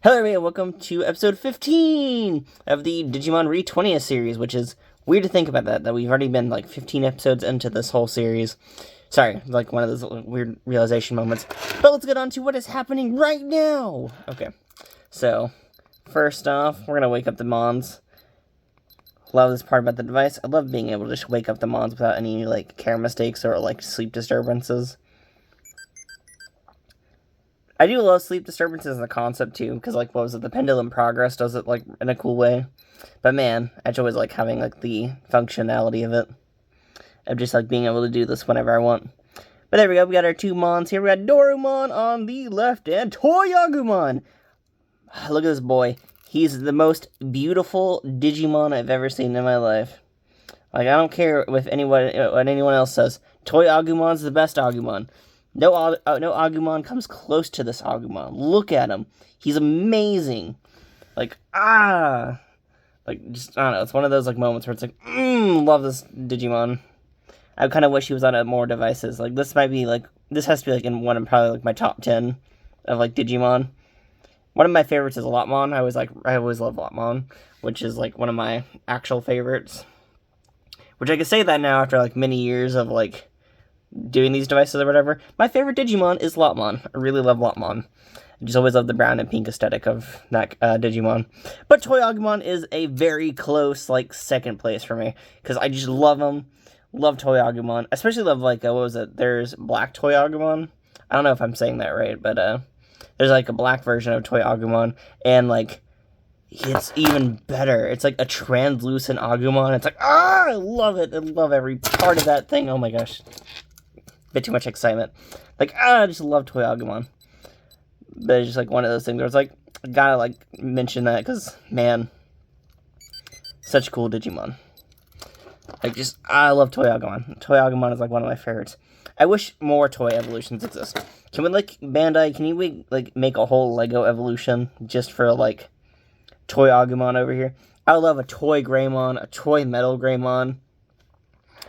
Hello everybody, welcome to episode 15 of the Digimon RE 20th series, which is weird to think about that we've already been like 15 episodes into this whole series. Sorry, like one of those weird realization moments. But let's get on to what is happening right now! Okay, so first off, we're gonna wake up the Mons. Love this part about the device. I love being able to just wake up the Mons without any like care mistakes or like sleep disturbances. I do love sleep disturbances as a concept too, because like, what was it, the Pendulum Progress does it like in a cool way. But man, I just always like having like the functionality of it. Of just like being able to do this whenever I want. But there we go, we got our two Mons here. We got Dorumon on the left and Toy AGUMON. Look at this boy. He's the most beautiful Digimon I've ever seen in my life. Like, I don't care what anyone else says. Toy AGUMON's the best Agumon. No Agumon comes close to this Agumon. Look at him. He's amazing. Like, like, just, I don't know. It's one of those, like, moments where it's like, love this Digimon. I kind of wish he was on more devices. Like, this might be, like, this has to be, like, in one of probably, like, my top 10 of, like, Digimon. One of my favorites is Lotmon. I always love Lotmon, which is, like, one of my actual favorites. Which I can say that now after, like, many years of, like, doing these devices or whatever. My favorite Digimon is Lotmon. I really love Lotmon. I just always love the brown and pink aesthetic of that Digimon. But Toy AGUMON is a very close, like, second place for me. Because I just love him. Love Toy AGUMON. Especially love, like, what was it? There's Black Toy AGUMON. I don't know if I'm saying that right, but, there's, like, a black version of Toy AGUMON. And, like, it's even better. It's, like, a translucent Agumon. It's like, I love it. I love every part of that thing. Oh, my gosh. Bit too much excitement. Like, I just love Toy AGUMON. But it's just like one of those things where it's like, I gotta like mention that because, man, such cool Digimon. Like, just, I love Toy AGUMON. Toy AGUMON is like one of my favorites. I wish more toy evolutions exist. Can we, like, Bandai, can you, like, make a whole Lego evolution just for, like, Toy AGUMON over here? I would love a toy Greymon, a toy Metal Greymon.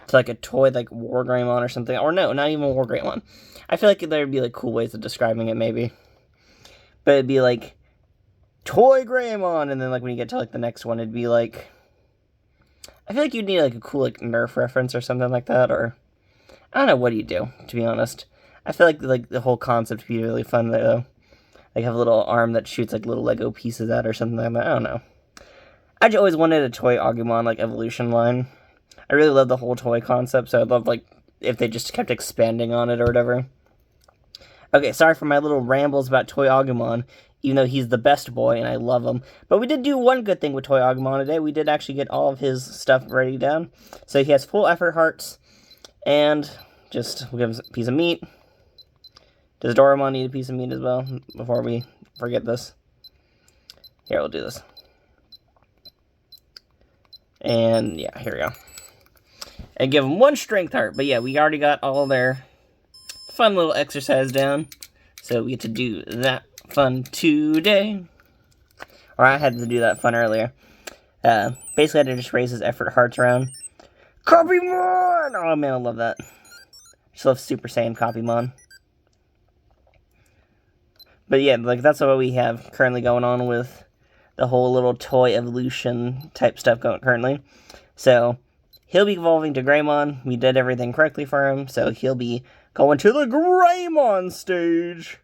It's like a toy, like, War Greymon or something. Or no, not even War Greymon. I feel like there'd be, like, cool ways of describing it, maybe. But it'd be, like, Toy Greymon, and then, like, when you get to, like, the next one, it'd be, like, I feel like you'd need, like, a cool, like, Nerf reference or something like that, or, I don't know, what do you do, to be honest? I feel like, the whole concept would be really fun, though. Like, have a little arm that shoots, like, little Lego pieces out or something like that. I don't know. I just always wanted a Toy AGUMON, like, evolution line. I really love the whole toy concept, so I'd love, like, if they just kept expanding on it or whatever. Okay, sorry for my little rambles about Toy AGUMON, even though he's the best boy and I love him. But we did do one good thing with Toy AGUMON today. We did actually get all of his stuff ready down. So he has full effort hearts, and just, we'll give him a piece of meat. Does Dorumon need a piece of meat as well, before we forget this? Here, we'll do this. And, yeah, here we go. And give them one strength heart. But yeah, we already got all their fun little exercise down. So we get to do that fun today. Or I had to do that fun earlier. Basically, I had to just raise his effort hearts around. Copymon! Oh man, I love that. Just love Super Saiyan Copymon. But yeah, like that's what we have currently going on with the whole little toy evolution type stuff going currently. So he'll be evolving to Greymon. We did everything correctly for him, so he'll be going to the Greymon stage.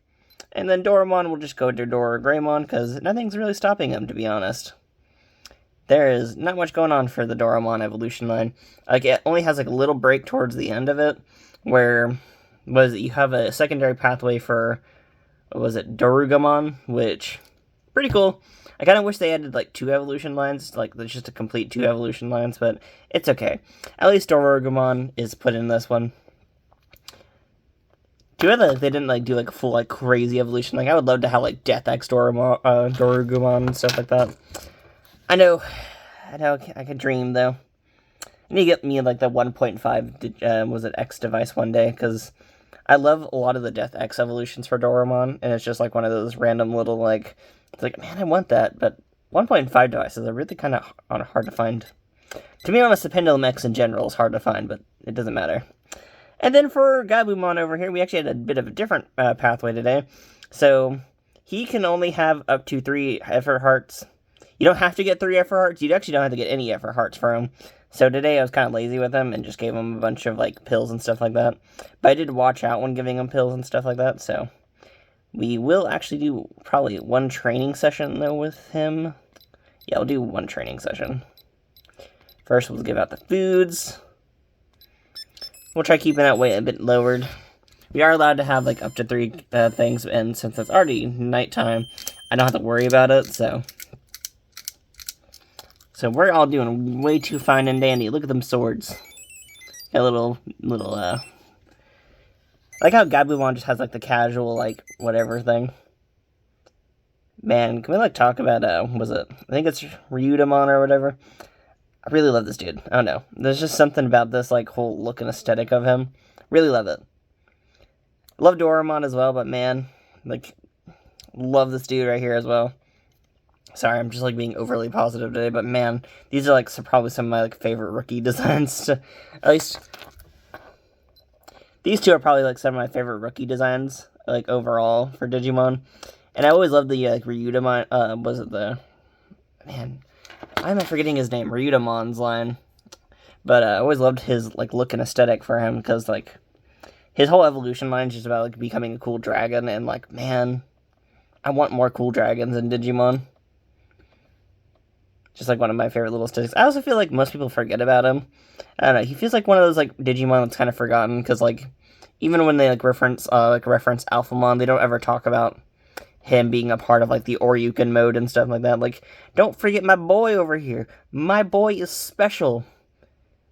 And then Dorumon will just go to Greymon, because nothing's really stopping him, to be honest. There is not much going on for the Dorumon evolution line. Like, it only has like a little break towards the end of it, where, you have a secondary pathway for, Dorugamon, which, pretty cool. I kind of wish they added, like, 2 evolution lines, like, just to complete 2 evolution lines, but it's okay. At least Dorugamon is put in this one. Too bad that they didn't, like, do, like, a full, like, crazy evolution. Like, I would love to have, like, Death X Dorugamon and stuff like that. I know, I could dream, though. I need to get me, like, the 1.5, X device one day, because I love a lot of the Death X evolutions for Dorumon, and it's just, like, one of those random little, like, it's like, man, I want that, but 1.5 devices are really kind of hard to find. To be honest, the Pendulum X in general is hard to find, but it doesn't matter. And then for Gabumon over here, we actually had a bit of a different pathway today. So he can only have up to 3 effort hearts. You don't have to get 3 effort hearts. You actually don't have to get any effort hearts for him. So today I was kind of lazy with him and just gave him a bunch of, like, pills and stuff like that. But I did watch out when giving him pills and stuff like that, so... We will actually do probably 1 training session, though, with him. Yeah, we'll do 1 training session. First, we'll give out the foods. We'll try keeping that weight a bit lowered. We are allowed to have, like, up to 3 things, and since it's already nighttime, I don't have to worry about it, so... So we're all doing way too fine and dandy. Look at them swords. Got a little, I like how Gabumon just has, like, the casual, like, whatever thing. Man, can we, like, talk about, was it, I think it's Ryudamon or whatever? I really love this dude. I don't know. There's just something about this, like, whole look and aesthetic of him. Really love it. Love Doraemon as well, but man, like, love this dude right here as well. Sorry, I'm just, like, being overly positive today, but man, these are, like, probably some of my, like, favorite rookie designs, at least... These 2 are probably, like, some of my favorite rookie designs, like, overall, for Digimon. And I always loved the, like, Ryudamon, was it the... Man, why am I forgetting his name? Ryudamon's line. But I always loved his, like, look and aesthetic for him, because, like, his whole evolution line is just about, like, becoming a cool dragon, and, like, man, I want more cool dragons in Digimon. Just, like, one of my favorite little sticks. I also feel like most people forget about him. I don't know, he feels like one of those, like, Digimon that's kind of forgotten, because, like, even when they, like, reference Alphamon, they don't ever talk about him being a part of, like, the Oryuken mode and stuff like that. Like, don't forget my boy over here. My boy is special.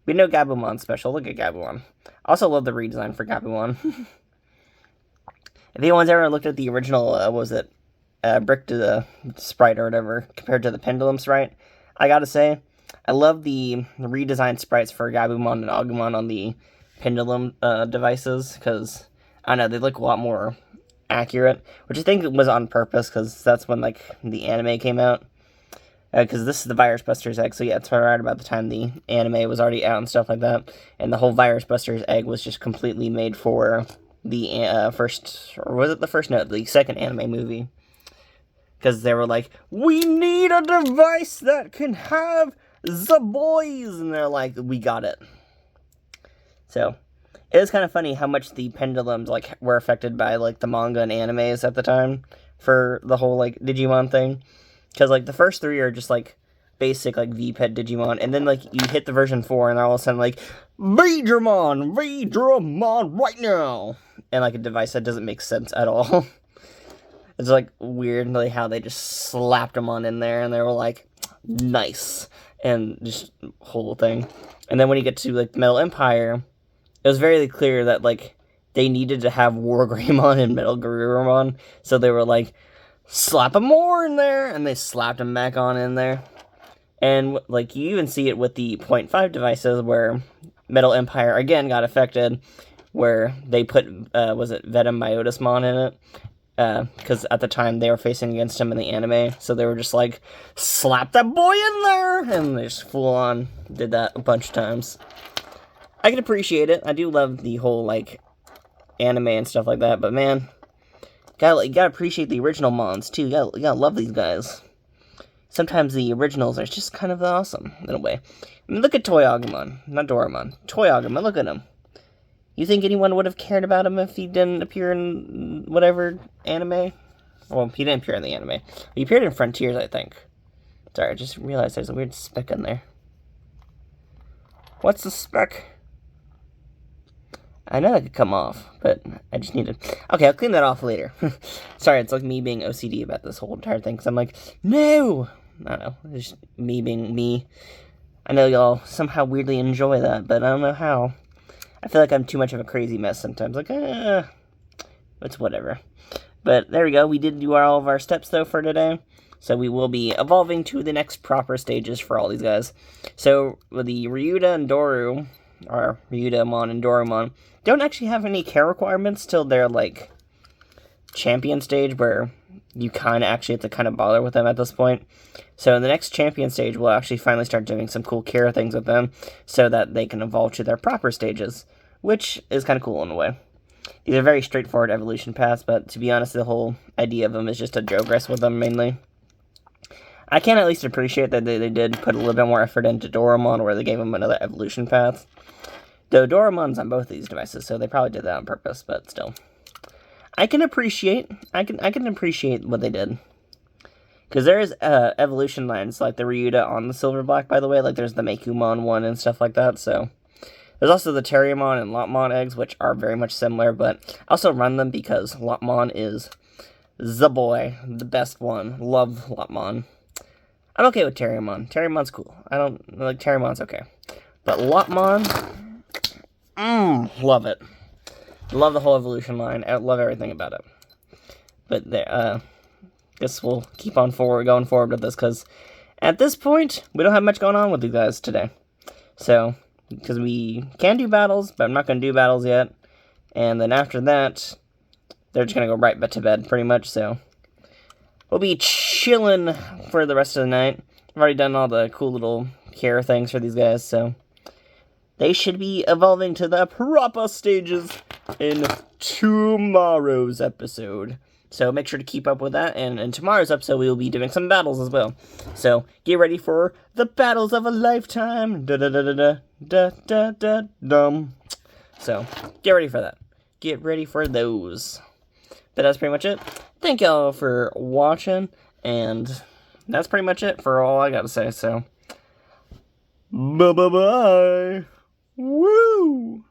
We know Gabumon's special. Look at Gabumon. I also love the redesign for Gabumon. If anyone's ever looked at the original, Brick to the sprite or whatever, compared to the Pendulum sprite, I gotta say, I love the redesigned sprites for Gabumon and Agumon on the Pendulum devices, because, I don't know, they look a lot more accurate, which I think was on purpose, because that's when, like, the anime came out, because this is the Virus Buster's egg, so yeah, it's right about the time the anime was already out and stuff like that, and the whole Virus Buster's egg was just completely made for the first, or was it the first? No, the second anime movie. Because they were like, we need a device that can have the boys! And they're like, we got it. So, it is kind of funny how much the Pendulums, like, were affected by, like, the manga and animes at the time for the whole, like, Digimon thing. Because, like, the first 3 are just, like, basic, like, V-Pet Digimon. And then, like, you hit the version 4 and they're all of a sudden, like, Vidramon right now! And, like, a device that doesn't make sense at all. It's, like, weird, like, how they just slapped them on in there, and they were like, nice, and just whole thing. And then when you get to, like, Metal Empire, it was very clear that, like, they needed to have Wargreymon and Metal Garurumon, so they were like, slap them more in there, and they slapped them back on in there. And, like, you even see it with the 0.5 devices, where Metal Empire, again, got affected, where they put, Venom Myotismon in it, because at the time they were facing against him in the anime, so they were just like, slap that boy in there, and they just full on did that a bunch of times. I can appreciate it. I do love the whole, like, anime and stuff like that, but man, you gotta appreciate the original Mons too. You gotta love these guys. Sometimes the originals are just kind of awesome in a way. I mean, look at Toy Agumon, not Doraemon. Toy Agumon, look at him. You think anyone would have cared about him if he didn't appear in whatever anime? Well, he didn't appear in the anime. He appeared in Frontiers, I think. Sorry, I just realized there's a weird speck in there. What's the speck? I know that could come off, but I just need to... Okay, I'll clean that off later. Sorry, it's like me being OCD about this whole entire thing, because I'm like, no! I don't know, it's just me being me. I know y'all somehow weirdly enjoy that, but I don't know how. I feel like I'm too much of a crazy mess sometimes, like, it's whatever. But there we go, we did do all of our steps, though, for today. So we will be evolving to the next proper stages for all these guys. So, with the Ryuda and Doru, or Ryudamon and Dorumon, don't actually have any care requirements till they're, like, champion stage, where you kind of actually have to kind of bother with them at this point. So in the next champion stage, we'll actually finally start doing some cool care things with them, so that they can evolve to their proper stages, which is kind of cool in a way. These are very straightforward evolution paths, but to be honest, the whole idea of them is just to progress with them, mainly. I can at least appreciate that they did put a little bit more effort into Doraemon, where they gave him another evolution path. Though Doraemon's on both these devices, so they probably did that on purpose, but still. I can appreciate what they did. Because there is evolution lines, like the Ryuda on the Silver Black, by the way. Like, there's the Mekumon one and stuff like that, so... There's also the Terriermon and Lopmon eggs, which are very much similar, but I also run them because Lopmon is the boy, the best one. Love Lopmon. I'm okay with Terriermon. Terriermon's cool. I don't, like, Terriermon's okay. But Lopmon, love it. Love the whole evolution line. I love everything about it. But, guess we'll keep on going forward with this, because at this point, we don't have much going on with you guys today. So... because we can do battles, but I'm not going to do battles yet. And then after that, they're just going to go right to bed, pretty much, so... we'll be chilling for the rest of the night. I've already done all the cool little care things for these guys, so... they should be evolving to the proper stages in tomorrow's episode. So make sure to keep up with that, and in tomorrow's episode, we will be doing some battles as well. So get ready for the battles of a lifetime. Da-da-da-da-da-da-da-dum. So get ready for that. Get ready for those. But that's pretty much it. Thank y'all for watching, and that's pretty much it for all I gotta say. So bye-bye-bye. Woo!